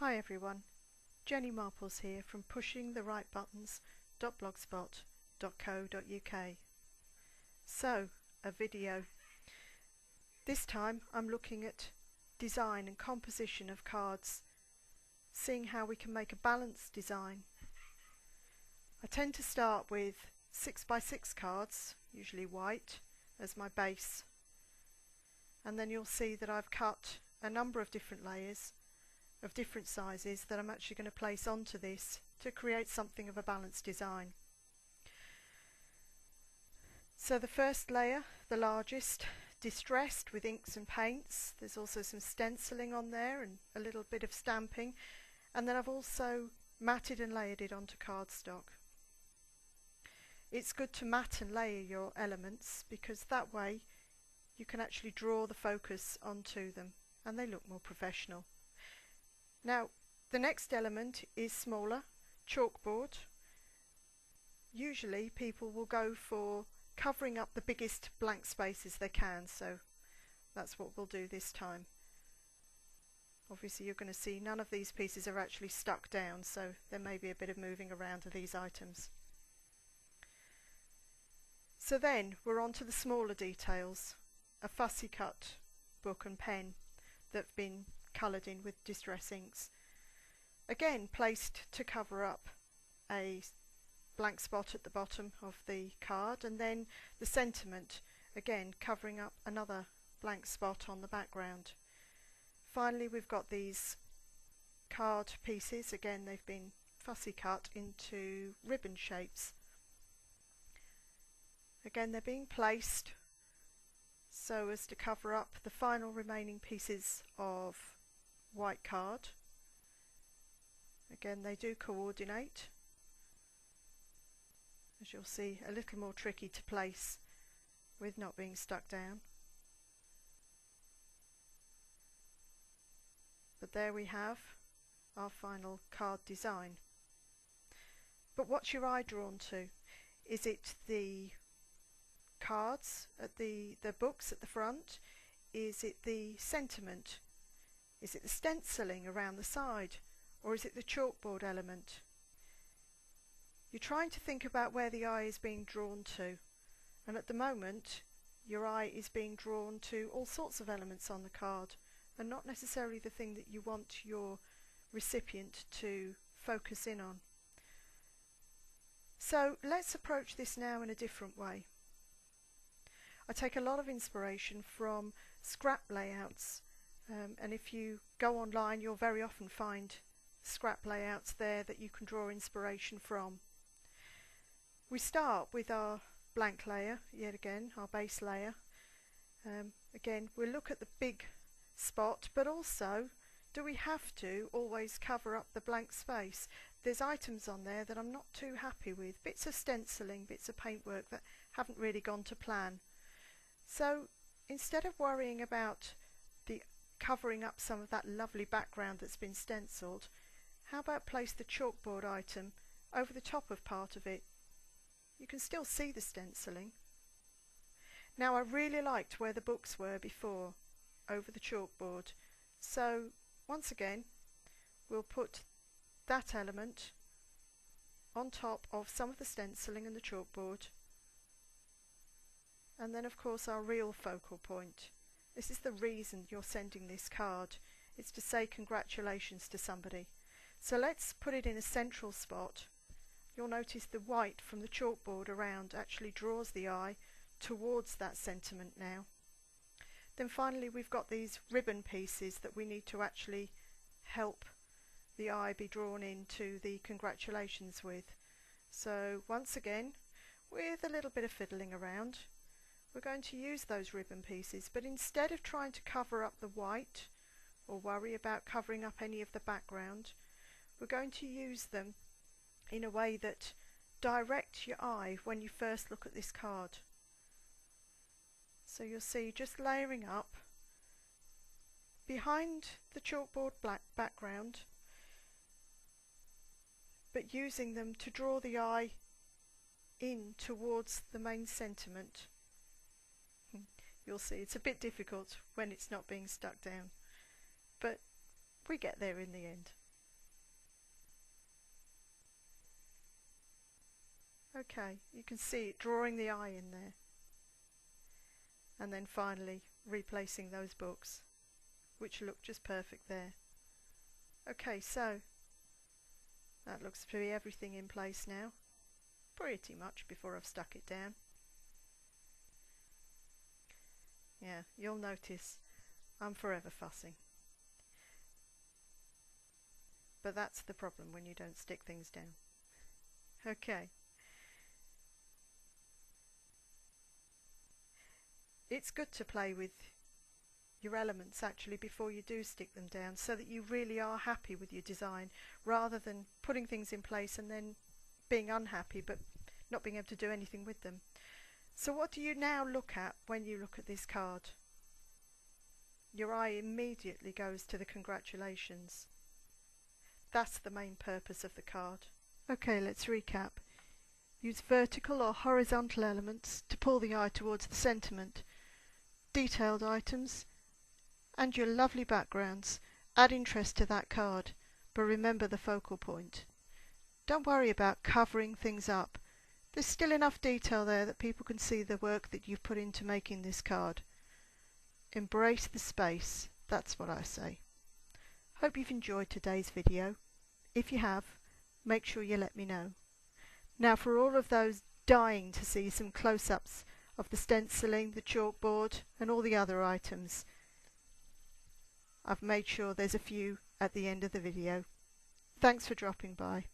Hi everyone, Jenny Marples here from pushingtherightbuttons.blogspot.co.uk. So, a video. This time I'm looking at design and composition of cards, seeing how we can make a balanced design. I tend to start with 6x6 cards, usually white, as my base, and then you'll see that I've cut a number of different layers of different sizes that I'm actually going to place onto this to create something of a balanced design. So the first layer, the largest, distressed with inks and paints. There's also some stenciling on there and a little bit of stamping, and then I've also matted and layered it onto cardstock. It's good to mat and layer your elements because that way you can actually draw the focus onto them and they look more professional. Now, the next element is smaller, chalkboard. Usually people will go for covering up the biggest blank spaces they can, so that's what we'll do this time. Obviously you're going to see none of these pieces are actually stuck down, so there may be a bit of moving around of these items. So then we're on to the smaller details, a fussy cut book and pen that have been coloured in with distress inks, again placed to cover up a blank spot at the bottom of the card, and then the sentiment again covering up another blank spot on the background. Finally we've got these card pieces, again they've been fussy cut into ribbon shapes. Again they're being placed so as to cover up the final remaining pieces of white card. Again they do coordinate, as you'll see, a little more tricky to place with not being stuck down. But there we have our final card design. But what's your eye drawn to? Is it the cards at the books at the front? Is it the sentiment? Is it the stenciling around the side? Or is it the chalkboard element? You're trying to think about where the eye is being drawn to, and at the moment your eye is being drawn to all sorts of elements on the card and not necessarily the thing that you want your recipient to focus in on. So let's approach this now in a different way. I take a lot of inspiration from scrap layouts, and if you go online you'll very often find scrap layouts there that you can draw inspiration from. We start with our blank layer, yet again our base layer. Again we'll look at the big spot, but also do we have to always cover up the blank space? There's items on there that I'm not too happy with, bits of stenciling, bits of paintwork that haven't really gone to plan. So instead of worrying about the covering up some of that lovely background that's been stenciled, how about place the chalkboard item over the top of part of it? You can still see the stenciling. Now I really liked where the books were before, over the chalkboard, so once again we'll put that element on top of some of the stenciling and the chalkboard, and then of course our real focal point. This is the reason you're sending this card. It's to say congratulations to somebody. So let's put it in a central spot. You'll notice the white from the chalkboard around actually draws the eye towards that sentiment now. Then finally we've got these ribbon pieces that we need to actually help the eye be drawn into the congratulations with. So once again, with a little bit of fiddling around, we're going to use those ribbon pieces, but instead of trying to cover up the white or worry about covering up any of the background, we're going to use them in a way that directs your eye when you first look at this card. So you'll see just layering up behind the chalkboard black background, but using them to draw the eye in towards the main sentiment. You'll see it's a bit difficult when it's not being stuck down, but we get there in the end. Okay, you can see it drawing the eye in there. And then finally replacing those books, which look just perfect there. Okay, so that looks to be everything in place now. Pretty much before I've stuck it down. Yeah, you'll notice I'm forever fussing. But that's the problem when you don't stick things down. Okay. It's good to play with your elements actually before you do stick them down, so that you really are happy with your design, rather than putting things in place and then being unhappy but not being able to do anything with them. So what do you now look at when you look at this card? Your eye immediately goes to the congratulations. That's the main purpose of the card. Okay, let's recap. Use vertical or horizontal elements to pull the eye towards the sentiment. Detailed items and your lovely backgrounds add interest to that card, but remember the focal point. Don't worry about covering things up. There's still enough detail there that people can see the work that you've put into making this card. Embrace the space, that's what I say. Hope you've enjoyed today's video. If you have, make sure you let me know. Now for all of those dying to see some close-ups of the stenciling, the chalkboard and all the other items, I've made sure there's a few at the end of the video. Thanks for dropping by.